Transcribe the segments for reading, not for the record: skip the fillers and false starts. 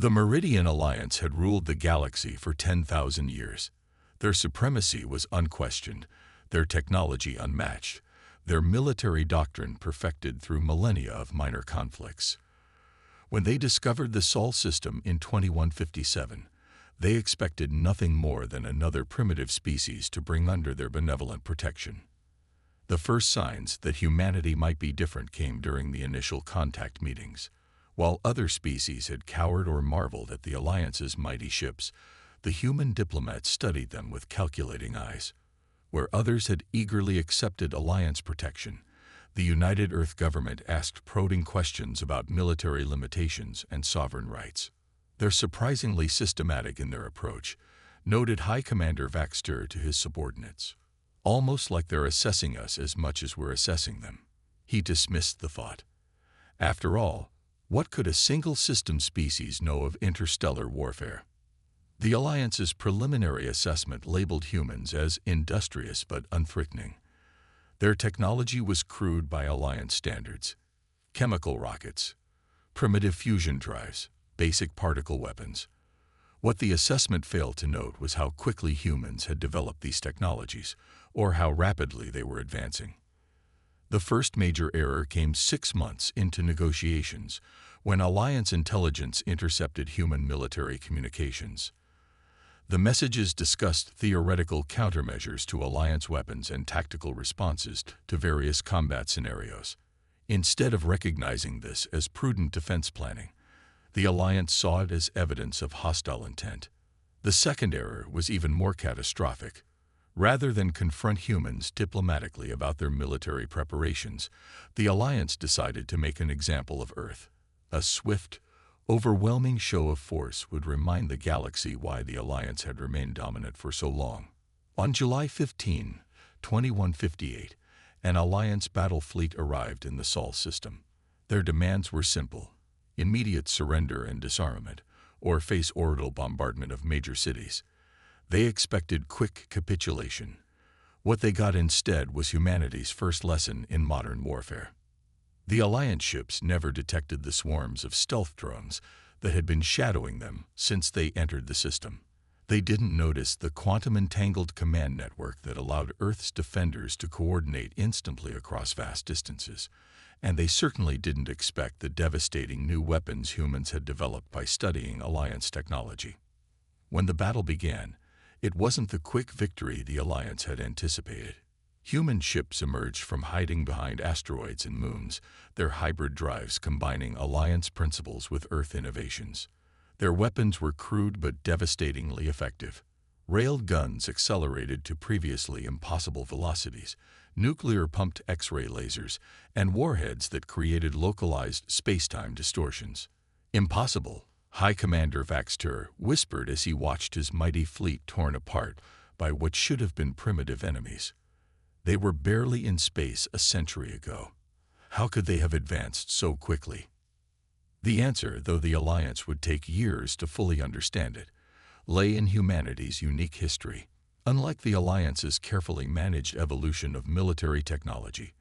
The Meridian Alliance had ruled the galaxy for 10,000 years. Their supremacy was unquestioned, their technology unmatched, their military doctrine perfected through millennia of minor conflicts. When they discovered the Sol system in 2157, they expected nothing more than another primitive species to bring under their benevolent protection. The first signs that humanity might be different came during the initial contact meetings. While other species had cowered or marveled at the Alliance's mighty ships, the human diplomats studied them with calculating eyes. Where others had eagerly accepted Alliance protection, the United Earth government asked probing questions about military limitations and sovereign rights. They're surprisingly systematic in their approach, noted High Commander Vaxter to his subordinates. Almost like they're assessing us as much as we're assessing them. He dismissed the thought. After all, what could a single system species know of interstellar warfare? The Alliance's preliminary assessment labeled humans as industrious but unthreatening. Their technology was crude by Alliance standards. Chemical rockets, primitive fusion drives, basic particle weapons. What the assessment failed to note was how quickly humans had developed these technologies, or how rapidly they were advancing. The first major error came 6 months into negotiations, when Alliance intelligence intercepted human military communications. The messages discussed theoretical countermeasures to Alliance weapons and tactical responses to various combat scenarios. Instead of recognizing this as prudent defense planning, the Alliance saw it as evidence of hostile intent. The second error was even more catastrophic. Rather than confront humans diplomatically about their military preparations, the Alliance decided to make an example of Earth. A swift, overwhelming show of force would remind the galaxy why the Alliance had remained dominant for so long. On July 15, 2158, an Alliance battle fleet arrived in the Sol system. Their demands were simple: immediate surrender and disarmament, or face orbital bombardment of major cities. They expected quick capitulation. What they got instead was humanity's first lesson in modern warfare. The Alliance ships never detected the swarms of stealth drones that had been shadowing them since they entered the system. They didn't notice the quantum-entangled command network that allowed Earth's defenders to coordinate instantly across vast distances, and they certainly didn't expect the devastating new weapons humans had developed by studying Alliance technology. When the battle began, it wasn't the quick victory the Alliance had anticipated. Human ships emerged from hiding behind asteroids and moons, their hybrid drives combining Alliance principles with Earth innovations. Their weapons were crude but devastatingly effective. Railed guns accelerated to previously impossible velocities, nuclear-pumped X-ray lasers, and warheads that created localized space-time distortions. Impossible, High Commander Vaxter whispered as he watched his mighty fleet torn apart by what should have been primitive enemies. They were barely in space a century ago. How could they have advanced so quickly? The answer, though the Alliance would take years to fully understand it, lay in humanity's unique history. Unlike the Alliance's carefully managed evolution of military technology,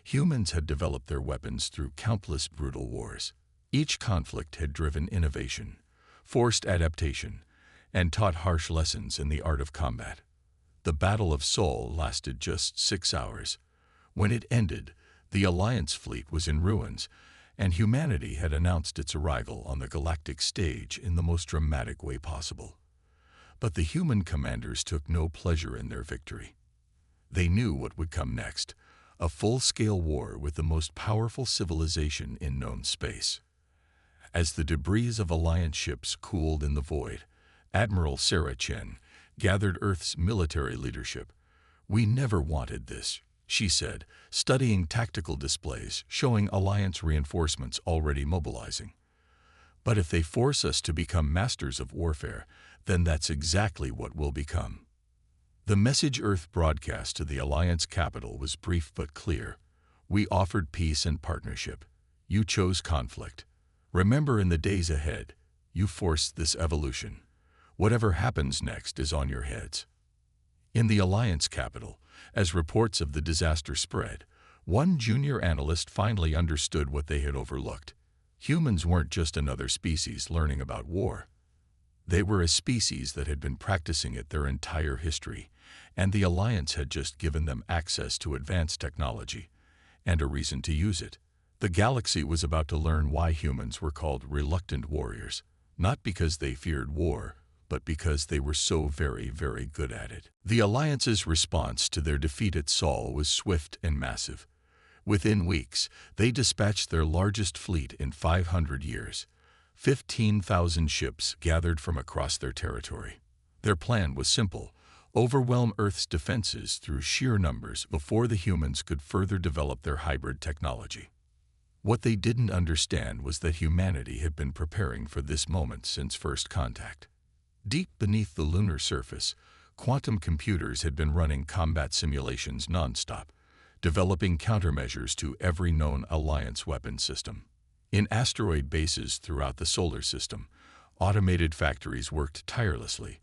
humans had developed their weapons through countless brutal wars. Each conflict had driven innovation, forced adaptation, and taught harsh lessons in the art of combat. The Battle of Sol lasted just 6 hours. When it ended, the Alliance fleet was in ruins, and humanity had announced its arrival on the galactic stage in the most dramatic way possible. But the human commanders took no pleasure in their victory. They knew what would come next, a full-scale war with the most powerful civilization in known space. As the debris of Alliance ships cooled in the void, Admiral Sarah Chen gathered Earth's military leadership. "We never wanted this," she said, studying tactical displays showing Alliance reinforcements already mobilizing. "But if they force us to become masters of warfare, then that's exactly what we'll become." The message Earth broadcast to the Alliance capital was brief but clear. "We offered peace and partnership. You chose conflict. Remember, in the days ahead, you forced this evolution. Whatever happens next is on your heads." In the Alliance capital, as reports of the disaster spread, one junior analyst finally understood what they had overlooked. Humans weren't just another species learning about war. They were a species that had been practicing it their entire history, and the Alliance had just given them access to advanced technology and a reason to use it. The galaxy was about to learn why humans were called reluctant warriors, not because they feared war, but because they were so very, very good at it. The Alliance's response to their defeat at Sol was swift and massive. Within weeks, they dispatched their largest fleet in 500 years. 15,000 ships gathered from across their territory. Their plan was simple: overwhelm Earth's defenses through sheer numbers before the humans could further develop their hybrid technology. What they didn't understand was that humanity had been preparing for this moment since first contact. Deep beneath the lunar surface, quantum computers had been running combat simulations nonstop, developing countermeasures to every known Alliance weapon system. In asteroid bases throughout the solar system, automated factories worked tirelessly,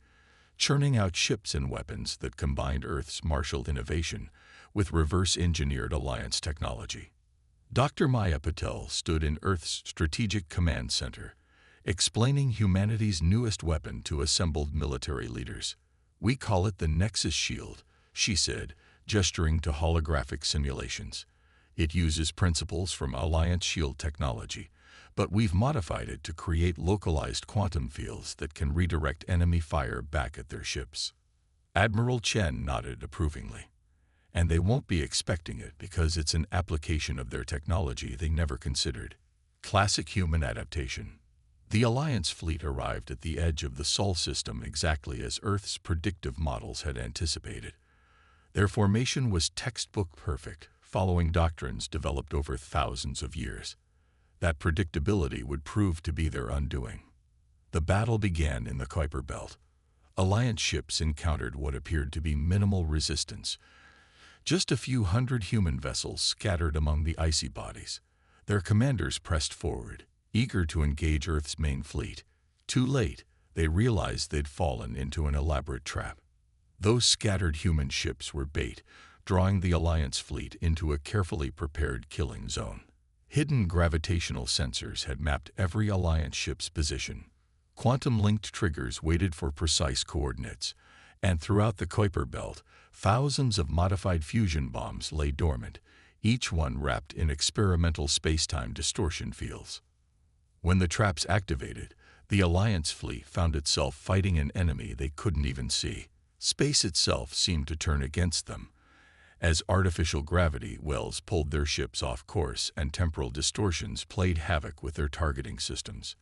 churning out ships and weapons that combined Earth's martial innovation with reverse-engineered Alliance technology. Dr. Maya Patel stood in Earth's Strategic Command Center, explaining humanity's newest weapon to assembled military leaders. "We call it the Nexus Shield," she said, gesturing to holographic simulations. "It uses principles from Alliance shield technology, but we've modified it to create localized quantum fields that can redirect enemy fire back at their ships." Admiral Chen nodded approvingly. "And they won't be expecting it because it's an application of their technology they never considered." Classic human adaptation. The Alliance fleet arrived at the edge of the Sol system exactly as Earth's predictive models had anticipated. Their formation was textbook perfect, following doctrines developed over thousands of years. That predictability would prove to be their undoing. The battle began in the Kuiper Belt. Alliance ships encountered what appeared to be minimal resistance. Just a few hundred human vessels scattered among the icy bodies. Their commanders pressed forward, eager to engage Earth's main fleet. Too late, they realized they'd fallen into an elaborate trap. Those scattered human ships were bait, drawing the Alliance fleet into a carefully prepared killing zone. Hidden gravitational sensors had mapped every Alliance ship's position. Quantum-linked triggers waited for precise coordinates, and throughout the Kuiper Belt, thousands of modified fusion bombs lay dormant, each one wrapped in experimental space-time distortion fields. When the traps activated, the Alliance fleet found itself fighting an enemy they couldn't even see. Space itself seemed to turn against them, as artificial gravity wells pulled their ships off course and temporal distortions played havoc with their targeting systems.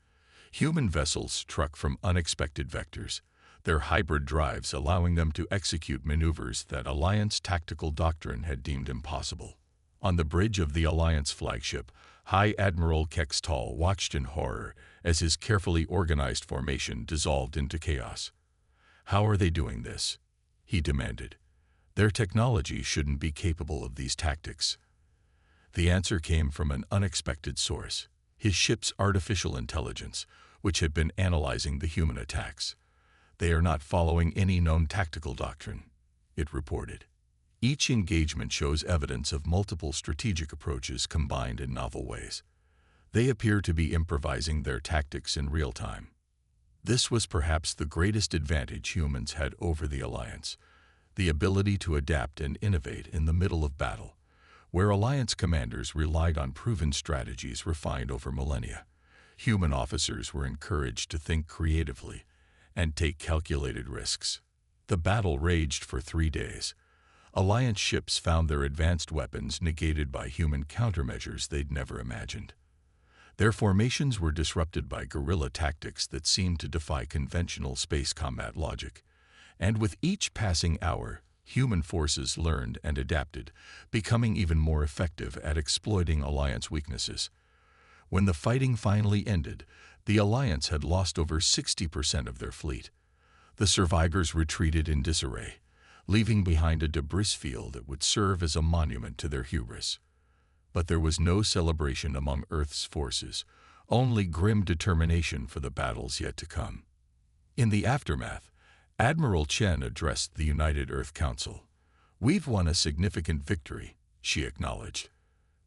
Human vessels struck from unexpected vectors, their hybrid drives allowing them to execute maneuvers that Alliance tactical doctrine had deemed impossible. On the bridge of the Alliance flagship, High Admiral Kextal watched in horror as his carefully organized formation dissolved into chaos. "How are they doing this?" he demanded. "Their technology shouldn't be capable of these tactics." The answer came from an unexpected source: his ship's artificial intelligence, which had been analyzing the human attacks. "They are not following any known tactical doctrine," it reported. "Each engagement shows evidence of multiple strategic approaches combined in novel ways. They appear to be improvising their tactics in real time." This was perhaps the greatest advantage humans had over the Alliance: the ability to adapt and innovate in the middle of battle. Where Alliance commanders relied on proven strategies refined over millennia, human officers were encouraged to think creatively and take calculated risks. The battle raged for 3 days. Alliance ships found their advanced weapons negated by human countermeasures they'd never imagined. Their formations were disrupted by guerrilla tactics that seemed to defy conventional space combat logic. And with each passing hour, human forces learned and adapted, becoming even more effective at exploiting Alliance weaknesses. When the fighting finally ended, the Alliance had lost over 60% of their fleet. The survivors retreated in disarray, leaving behind a debris field that would serve as a monument to their hubris. But there was no celebration among Earth's forces, only grim determination for the battles yet to come. In the aftermath, Admiral Chen addressed the United Earth Council. "We've won a significant victory," she acknowledged.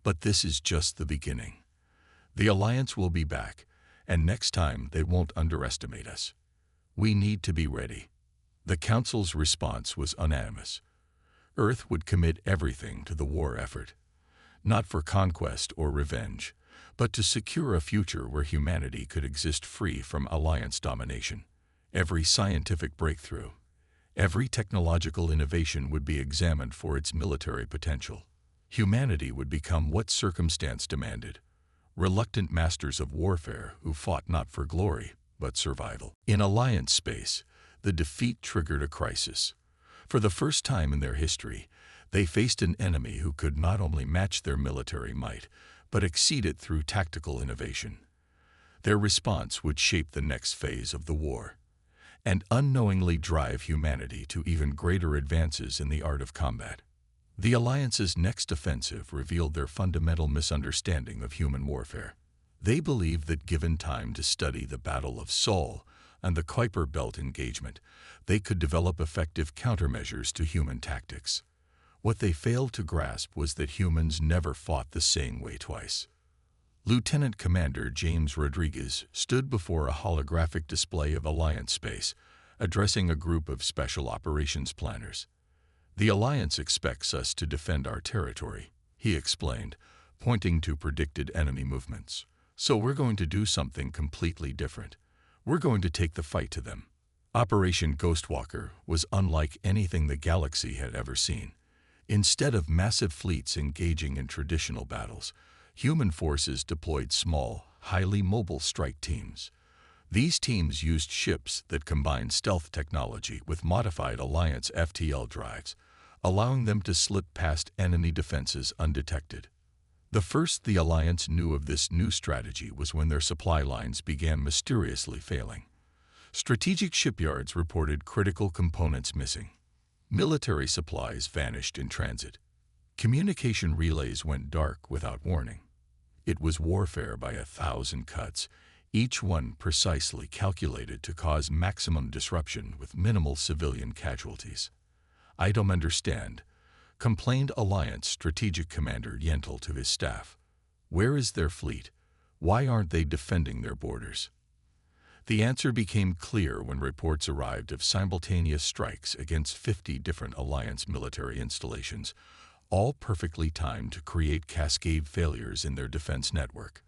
"But this is just the beginning. The Alliance will be back, and next time they won't underestimate us. We need to be ready." The Council's response was unanimous. Earth would commit everything to the war effort, not for conquest or revenge, but to secure a future where humanity could exist free from Alliance domination. Every scientific breakthrough, every technological innovation would be examined for its military potential. Humanity would become what circumstance demanded, reluctant masters of warfare who fought not for glory, but survival. In Alliance space, the defeat triggered a crisis. For the first time in their history, they faced an enemy who could not only match their military might, but exceed it through tactical innovation. Their response would shape the next phase of the war, and unknowingly drive humanity to even greater advances in the art of combat. The Alliance's next offensive revealed their fundamental misunderstanding of human warfare. They believed that given time to study the Battle of Seoul and the Kuiper Belt engagement, they could develop effective countermeasures to human tactics. What they failed to grasp was that humans never fought the same way twice. Lieutenant Commander James Rodriguez stood before a holographic display of Alliance space, addressing a group of special operations planners. "The Alliance expects us to defend our territory," he explained, pointing to predicted enemy movements. "So we're going to do something completely different. We're going to take the fight to them." Operation Ghostwalker was unlike anything the galaxy had ever seen. Instead of massive fleets engaging in traditional battles, human forces deployed small, highly mobile strike teams. These teams used ships that combined stealth technology with modified Alliance FTL drives, allowing them to slip past enemy defenses undetected. The first the Alliance knew of this new strategy was when their supply lines began mysteriously failing. Strategic shipyards reported critical components missing. Military supplies vanished in transit. Communication relays went dark without warning. It was warfare by 1,000 cuts, each one precisely calculated to cause maximum disruption with minimal civilian casualties. "I don't understand," complained Alliance Strategic Commander Yentl to his staff. "Where is their fleet? Why aren't they defending their borders?" The answer became clear when reports arrived of simultaneous strikes against 50 different Alliance military installations, all perfectly timed to create cascade failures in their defense network.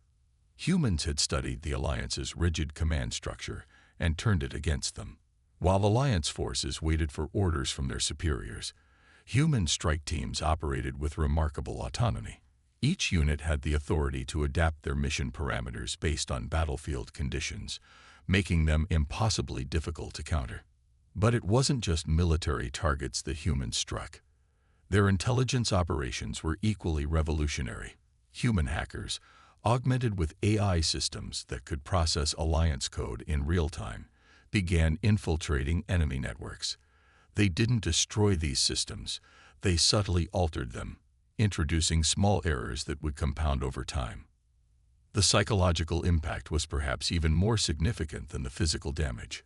Humans had studied the Alliance's rigid command structure and turned it against them. While Alliance forces waited for orders from their superiors, human strike teams operated with remarkable autonomy. Each unit had the authority to adapt their mission parameters based on battlefield conditions, making them impossibly difficult to counter. But it wasn't just military targets that humans struck. Their intelligence operations were equally revolutionary. Human hackers, augmented with AI systems that could process Alliance code in real time, began infiltrating enemy networks. They didn't destroy these systems, they subtly altered them, introducing small errors that would compound over time. The psychological impact was perhaps even more significant than the physical damage.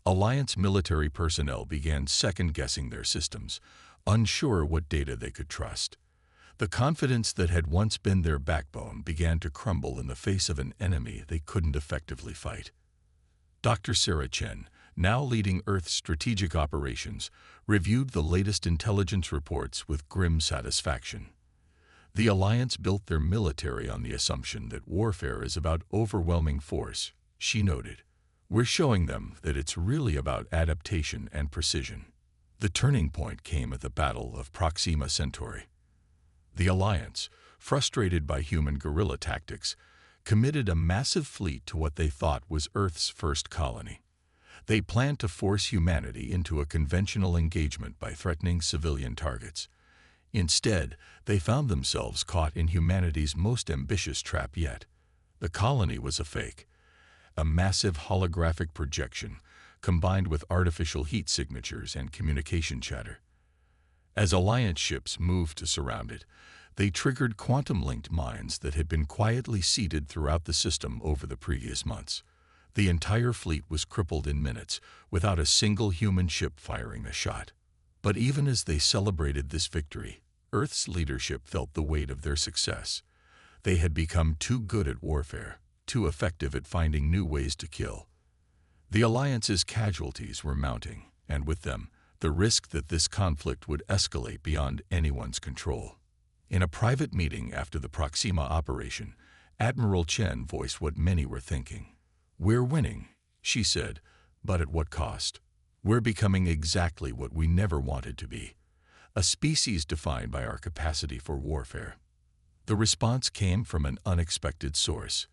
Alliance military personnel began second-guessing their systems, unsure what data they could trust. The confidence that had once been their backbone began to crumble in the face of an enemy they couldn't effectively fight. Dr. Sarah Chen, now leading Earth's strategic operations, reviewed the latest intelligence reports with grim satisfaction. The Alliance built their military on the assumption that warfare is about overwhelming force, she noted. "We're showing them that it's really about adaptation and precision." The turning point came at the Battle of Proxima Centauri. The Alliance, frustrated by human guerrilla tactics, committed a massive fleet to what they thought was Earth's first colony. They planned to force humanity into a conventional engagement by threatening civilian targets. Instead, they found themselves caught in humanity's most ambitious trap yet. The colony was a fake, a massive holographic projection combined with artificial heat signatures and communication chatter. As Alliance ships moved to surround it, they triggered quantum-linked mines that had been quietly seeded throughout the system over the previous months. The entire fleet was crippled in minutes, without a single human ship firing a shot. But even as they celebrated this victory, Earth's leadership felt the weight of their success. They had become too good at warfare, too effective at finding new ways to kill. The Alliance's casualties were mounting, and with them, the risk that this conflict would escalate beyond anyone's control. In a private meeting after the Proxima operation, Admiral Chen voiced what many were thinking. "We're winning," she said, "but at what cost? We're becoming exactly what we never wanted to be, a species defined by our capacity for warfare." The response came from an unexpected source,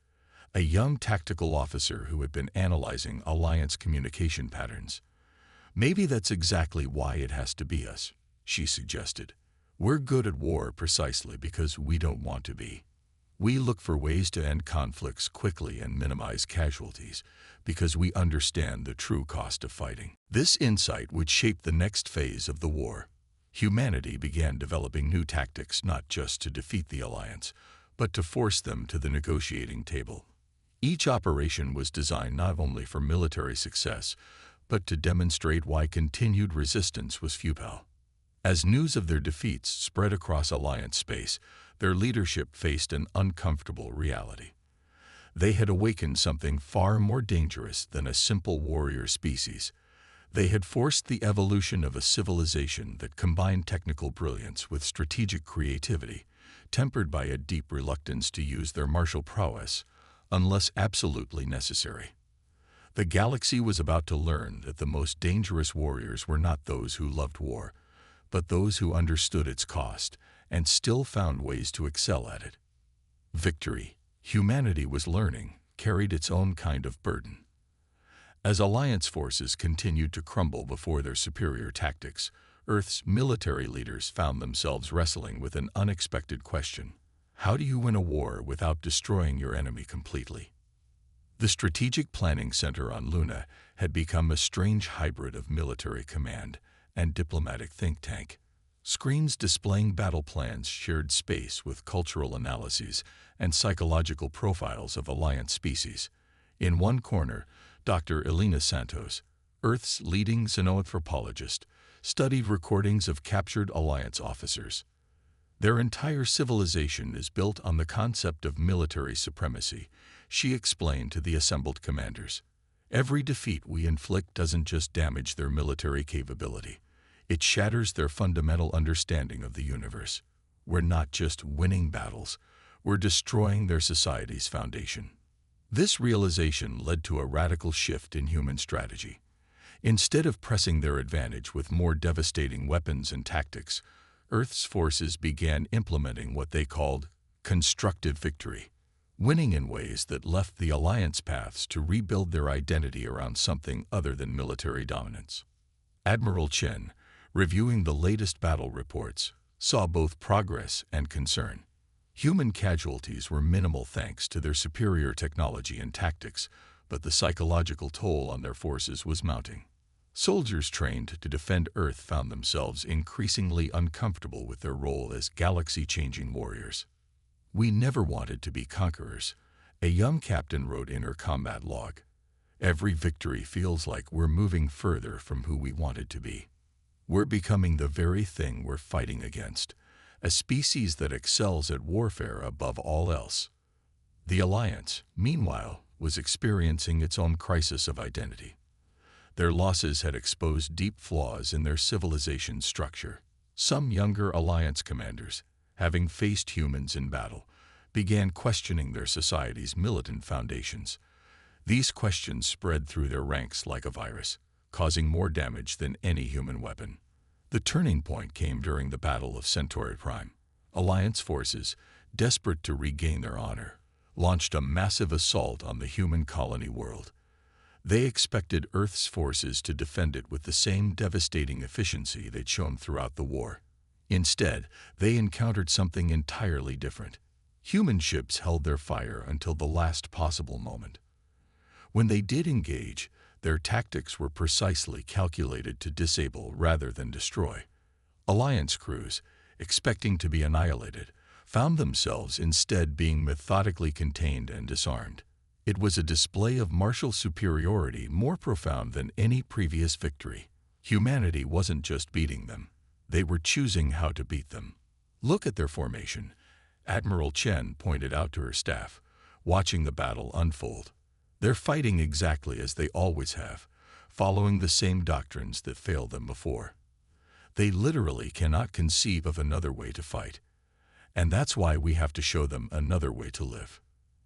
a young tactical officer who had been analyzing Alliance communication patterns. "Maybe that's exactly why it has to be us," she suggested. "We're good at war precisely because we don't want to be. We look for ways to end conflicts quickly and minimize casualties because we understand the true cost of fighting." This insight would shape the next phase of the war. Humanity began developing new tactics not just to defeat the Alliance, but to force them to the negotiating table. Each operation was designed not only for military success, but to demonstrate why continued resistance was futile. As news of their defeats spread across Alliance space, their leadership faced an uncomfortable reality. They had awakened something far more dangerous than a simple warrior species. They had forced the evolution of a civilization that combined technical brilliance with strategic creativity, tempered by a deep reluctance to use their martial prowess, unless absolutely necessary. The galaxy was about to learn that the most dangerous warriors were not those who loved war, but those who understood its cost and still found ways to excel at it. Victory, humanity was learning, carried its own kind of burden. As Alliance forces continued to crumble before their superior tactics, Earth's military leaders found themselves wrestling with an unexpected question. How do you win a war without destroying your enemy completely? The Strategic Planning Center on Luna had become a strange hybrid of military command and diplomatic think tank. Screens displaying battle plans shared space with cultural analyses and psychological profiles of Alliance species. In one corner, Dr. Elena Santos, Earth's leading xenoanthropologist, studied recordings of captured Alliance officers. Their entire civilization is built on the concept of military supremacy, she explained to the assembled commanders. Every defeat we inflict doesn't just damage their military capability. It shatters their fundamental understanding of the universe. We're not just winning battles, we're destroying their society's foundation. This realization led to a radical shift in human strategy. Instead of pressing their advantage with more devastating weapons and tactics, Earth's forces began implementing what they called constructive victory, winning in ways that left the Alliance paths to rebuild their identity around something other than military dominance. Admiral Chen, reviewing the latest battle reports, saw both progress and concern. Human casualties were minimal thanks to their superior technology and tactics, but the psychological toll on their forces was mounting. Soldiers trained to defend Earth found themselves increasingly uncomfortable with their role as galaxy-changing warriors. "We never wanted to be conquerors," a young captain wrote in her combat log. "Every victory feels like we're moving further from who we wanted to be. We're becoming the very thing we're fighting against, a species that excels at warfare above all else." The Alliance, meanwhile, was experiencing its own crisis of identity. Their losses had exposed deep flaws in their civilization's structure. Some younger Alliance commanders, having faced humans in battle, began questioning their society's militant foundations. These questions spread through their ranks like a virus, causing more damage than any human weapon. The turning point came during the Battle of Centauri Prime. Alliance forces, desperate to regain their honor, launched a massive assault on the human colony world. They expected Earth's forces to defend it with the same devastating efficiency they'd shown throughout the war. Instead, they encountered something entirely different. Human ships held their fire until the last possible moment. When they did engage, their tactics were precisely calculated to disable rather than destroy. Alliance crews, expecting to be annihilated, found themselves instead being methodically contained and disarmed. It was a display of martial superiority more profound than any previous victory. Humanity wasn't just beating them. They were choosing how to beat them. Look at their formation. Admiral Chen pointed out to her staff, watching the battle unfold. They're fighting exactly as they always have, following the same doctrines that failed them before. They literally cannot conceive of another way to fight. And that's why we have to show them another way to live.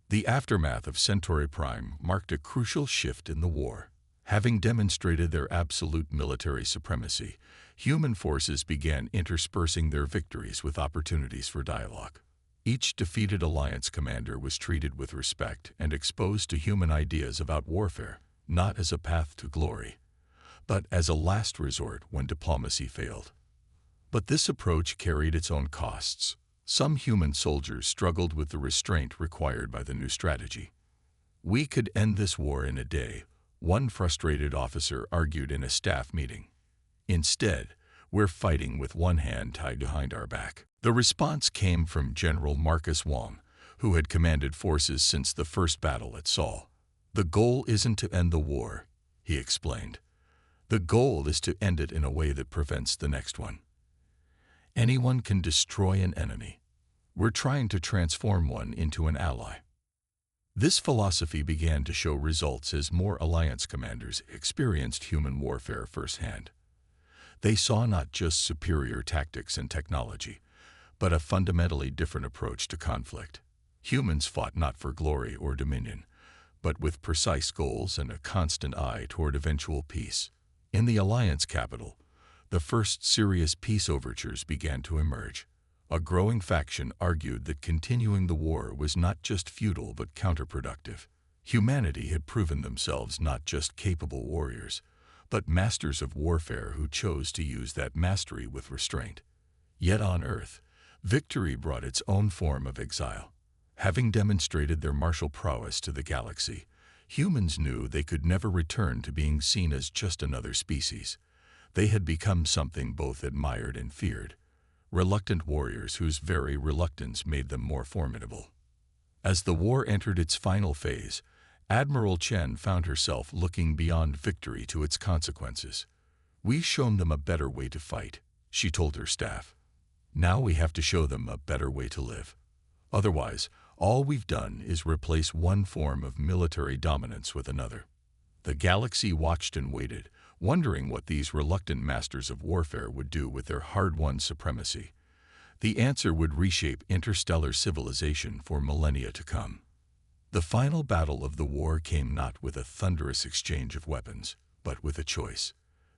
The aftermath of Centauri Prime marked a crucial shift in the war. Having demonstrated their absolute military supremacy, human forces began interspersing their victories with opportunities for dialogue. Each defeated Alliance commander was treated with respect and exposed to human ideas about warfare, not as a path to glory, but as a last resort when diplomacy failed. But this approach carried its own costs. Some human soldiers struggled with the restraint required by the new strategy. "We could end this war in a day," one frustrated officer argued in a staff meeting. "Instead, we're fighting with one hand tied behind our back." The response came from General Marcus Wong, who had commanded forces since the first battle at Seoul. "The goal isn't to end the war," he explained. "The goal is to end it in a way that prevents the next one. Anyone can destroy an enemy. We're trying to transform one into an ally." This philosophy began to show results as more Alliance commanders experienced human warfare firsthand. They saw not just superior tactics and technology, but a fundamentally different approach to conflict. Humans fought not for glory or dominion, but with precise goals and a constant eye toward eventual peace. In the Alliance capital, the first serious peace overtures began to emerge. A growing faction argued that continuing the war was not just futile but counterproductive. Humanity had proven themselves not just capable warriors, but masters of warfare who chose to use that mastery with restraint. Yet on Earth, victory brought its own form of exile. Having demonstrated their martial prowess to the galaxy, humans knew they could never return to being seen as just another species. They had become something both admired and feared, reluctant warriors whose very reluctance made them more formidable. As the war entered its final phase, Admiral Chen found herself looking beyond victory to its consequences. "We've shown them a better way to fight," she told her staff. "Now we have to show them a better way to live. Otherwise, all we've done is replace one form of military dominance with another." The galaxy watched and waited, wondering what these reluctant masters of warfare would do with their hard-won supremacy. The answer would reshape interstellar civilization for millennia to come. The final battle of the war came not with a thunderous exchange of weapons, but with a choice.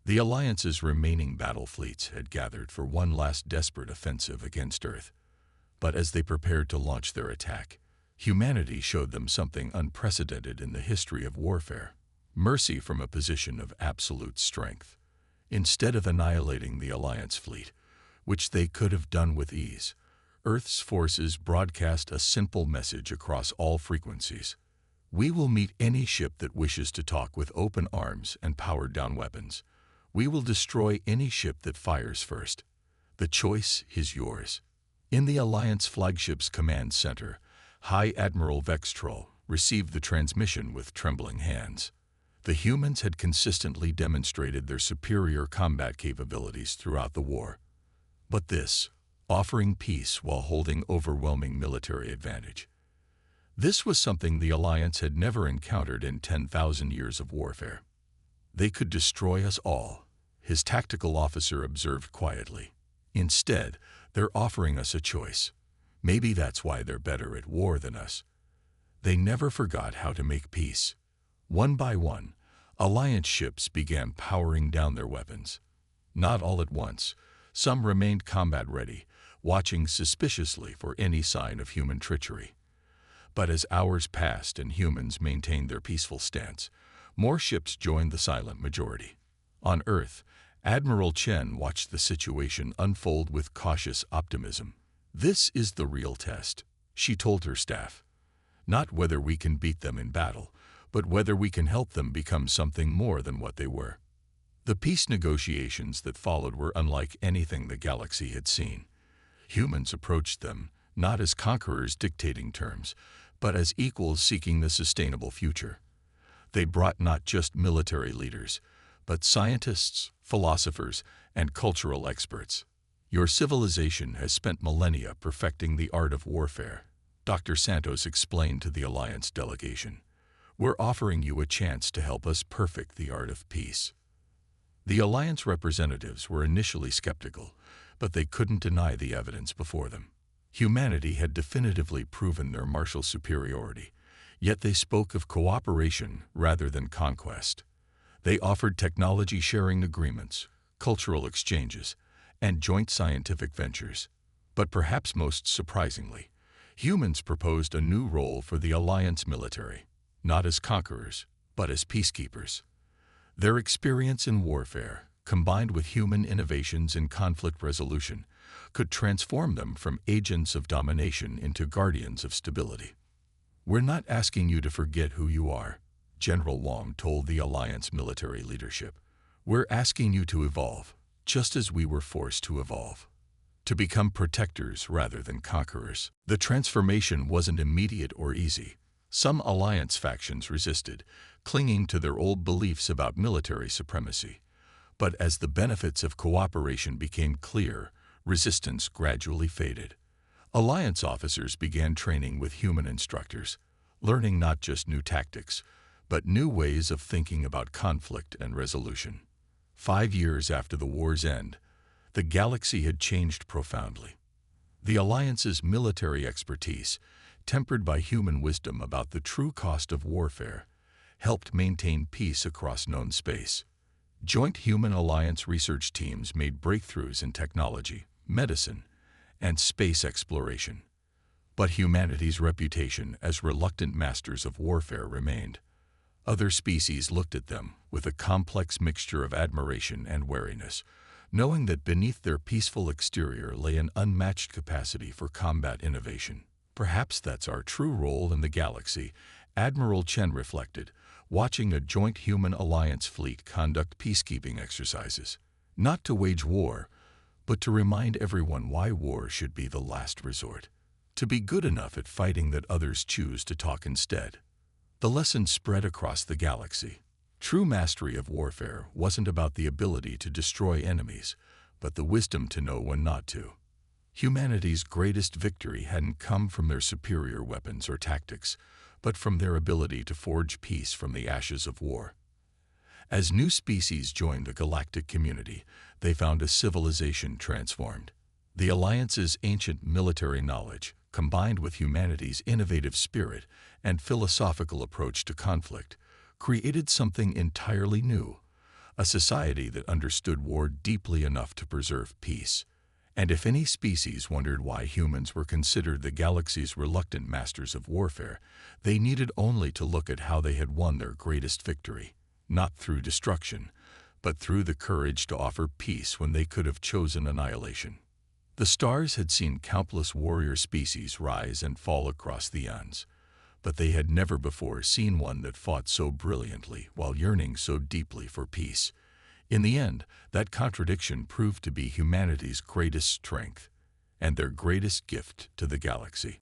The Alliance's remaining battle fleets had gathered for one last desperate offensive against Earth. But as they prepared to launch their attack, humanity showed them something unprecedented in the history of warfare: mercy from a position of absolute strength. Instead of annihilating the Alliance fleet, which they could have done with ease, Earth's forces broadcast a simple message across all frequencies: "We will meet any ship that wishes to talk with open arms and powered-down weapons. We will destroy any ship that fires first. The choice is yours." In the Alliance flagship's command center, High Admiral Vextrol received the transmission with trembling hands. The humans had consistently demonstrated their superior combat capabilities throughout the war. But this, offering peace while holding overwhelming military advantage. This was something the Alliance had never encountered in 10,000 years of warfare. "They could destroy us all," his tactical officer observed quietly. "Instead, they're offering us a choice. Maybe that's why they're better at war than us." They never forgot how to make peace. One by one, Alliance ships began powering down their weapons. Not all at once. Some remained combat-ready, watching suspiciously for any sign of human treachery. But as hours passed and humans maintained their peaceful stance, more ships joined the silent majority. On Earth, Admiral Chen watched the situation unfold with cautious optimism. "This is the real test," she told her staff. "Not whether we can beat them in battle, but whether we can help them become something more than what they were." The peace negotiations that followed were unlike anything the galaxy had seen. Humans approached them, not as conquerors dictating terms, but as equals seeking the sustainable future. They brought not just military leaders, but scientists, philosophers, and cultural experts. Your civilization has spent millennia perfecting the art of warfare, Dr. Santos explained to the Alliance delegation. We're offering you a chance to help us perfect the art of peace. The Alliance representatives were initially skeptical, but they couldn't deny the evidence before them. Humanity had definitively proven their martial superiority, yet they spoke of cooperation rather than conquest. They offered technology-sharing agreements, cultural exchanges, and joint scientific ventures. But perhaps most surprisingly, humans proposed a new role for the Alliance military, not as conquerors, but as peacekeepers. Their experience in warfare, combined with human innovations in conflict resolution, could transform them from agents of domination into guardians of stability. We're not asking you to forget who you are, General Wong told the Alliance military leadership. We're asking you to evolve, just as we were forced to evolve. To become protectors rather than conquerors. The transformation wasn't immediate or easy. Some Alliance factions resisted, clinging to their old beliefs about military supremacy. But as the benefits of cooperation became clear, resistance gradually faded. Alliance officers began training with human instructors, learning not just new tactics, but new ways of thinking about conflict and resolution. 5 years after the war's end, the galaxy had changed profoundly. The Alliance's military expertise, tempered by human wisdom about the true cost of warfare, helped maintain peace across known space. Joint Human-Alliance research teams made breakthroughs in technology, medicine, and space exploration. But humanity's reputation as reluctant masters of warfare remained. Other species looked at them with a complex mixture of admiration and wariness, knowing that beneath their peaceful exterior lay an unmatched capacity for combat innovation. Perhaps that's our true role in the galaxy, Admiral Chen reflected, watching a joint human-alliance fleet conduct peacekeeping exercises. Not to wage war, but to remind everyone why war should be the last resort. To be good enough at fighting that others choose to talk instead. The lesson spread across the galaxy. True mastery of warfare wasn't about the ability to destroy enemies, but the wisdom to know when not to. Humanity's greatest victory hadn't come from their superior weapons or tactics, but from their ability to forge peace from the ashes of war. As new species joined the galactic community, they found a civilization transformed. The Alliance's ancient military knowledge, combined with humanity's innovative spirit and philosophical approach to conflict, created something entirely new, a society that understood war deeply enough to preserve peace. And if any species wondered why humans were considered the galaxy's reluctant masters of warfare, they needed only to look at how they had won their greatest victory, not through destruction, but through the courage to offer peace when they could have chosen annihilation. The stars had seen countless warrior species rise and fall across the eons, but they had never before seen one that fought so brilliantly while yearning so deeply for peace. In the end, that contradiction proved to be humanity's greatest strength and their greatest gift to the galaxy.